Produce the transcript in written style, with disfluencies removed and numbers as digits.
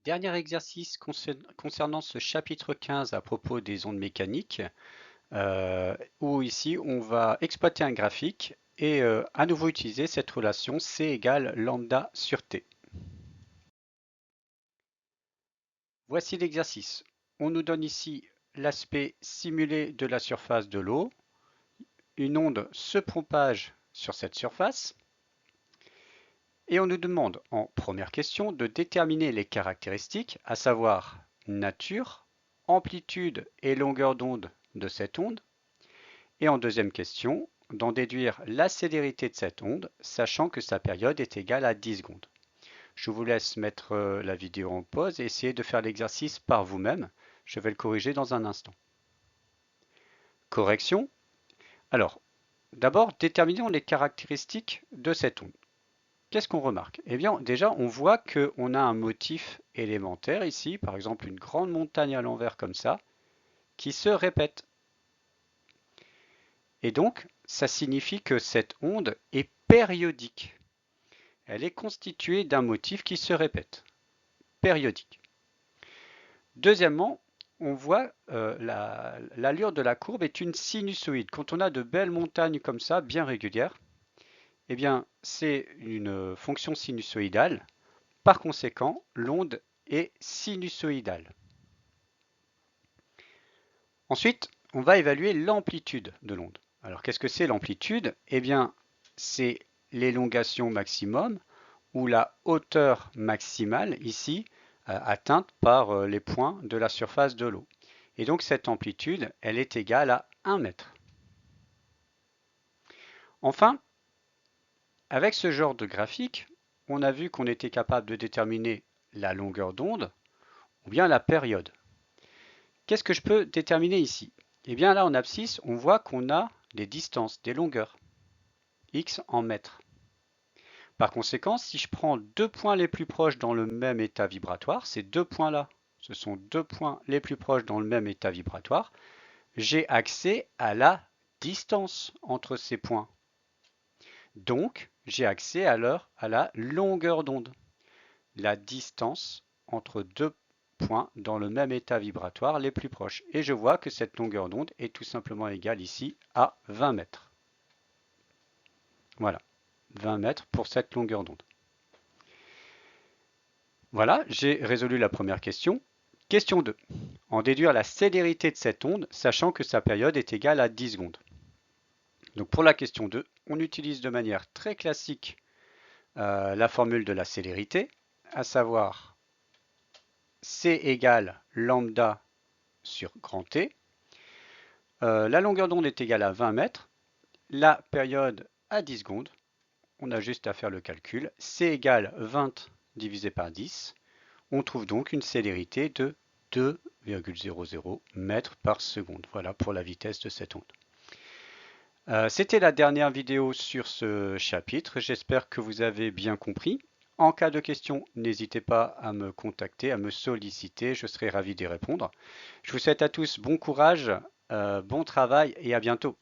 Dernier exercice concernant ce chapitre 15 à propos des ondes mécaniques, où ici on va exploiter un graphique et à nouveau utiliser cette relation C égale lambda sur T. Voici l'exercice. On nous donne ici l'aspect simulé de la surface de l'eau. Une onde se propage sur cette surface. Et on nous demande en première question de déterminer les caractéristiques, à savoir nature, amplitude et longueur d'onde de cette onde. Et en deuxième question, d'en déduire la célérité de cette onde, sachant que sa période est égale à 10 secondes. Je vous laisse mettre la vidéo en pause et essayer de faire l'exercice par vous-même. Je vais le corriger dans un instant. Correction. Alors, d'abord, déterminons les caractéristiques de cette onde. Qu'est-ce qu'on remarque? Eh bien, déjà, on voit qu'on a un motif élémentaire ici, par exemple une grande montagne à l'envers comme ça, qui se répète. Et donc, ça signifie que cette onde est périodique. Elle est constituée d'un motif qui se répète, périodique. Deuxièmement, on voit l'allure de la courbe est une sinusoïde. Quand on a de belles montagnes comme ça, bien régulières, eh bien, c'est une fonction sinusoïdale. Par conséquent, l'onde est sinusoïdale. Ensuite, on va évaluer l'amplitude de l'onde. Alors, qu'est-ce que c'est l'amplitude? Eh bien, c'est l'élongation maximum ou la hauteur maximale, ici, atteinte par les points de la surface de l'eau. Et donc, cette amplitude, elle est égale à 1 mètre. Enfin, avec ce genre de graphique, on a vu qu'on était capable de déterminer la longueur d'onde ou bien la période. Qu'est-ce que je peux déterminer ici? Eh bien là en abscisse, on voit qu'on a des distances, des longueurs, x en mètres. Par conséquent, si je prends deux points les plus proches dans le même état vibratoire, ces deux points-là, ce sont deux points les plus proches dans le même état vibratoire, j'ai accès à la distance entre ces points. Donc, j'ai accès à la longueur d'onde. La distance entre deux points dans le même état vibratoire les plus proches. Et je vois que cette longueur d'onde est tout simplement égale ici à 20 mètres. Voilà, 20 mètres pour cette longueur d'onde. Voilà, j'ai résolu la première question. Question 2. En déduire la célérité de cette onde, sachant que sa période est égale à 10 secondes. Donc pour la question 2, on utilise de manière très classique la formule de la célérité, à savoir C égale lambda sur grand T. La longueur d'onde est égale à 20 mètres, la période à 10 secondes. On a juste à faire le calcul. C égale 20 divisé par 10. On trouve donc une célérité de 2,00 mètres par seconde. Voilà pour la vitesse de cette onde. C'était la dernière vidéo sur ce chapitre. J'espère que vous avez bien compris. En cas de question, n'hésitez pas à me contacter, à me solliciter. Je serai ravi d'y répondre. Je vous souhaite à tous bon courage, bon travail et à bientôt.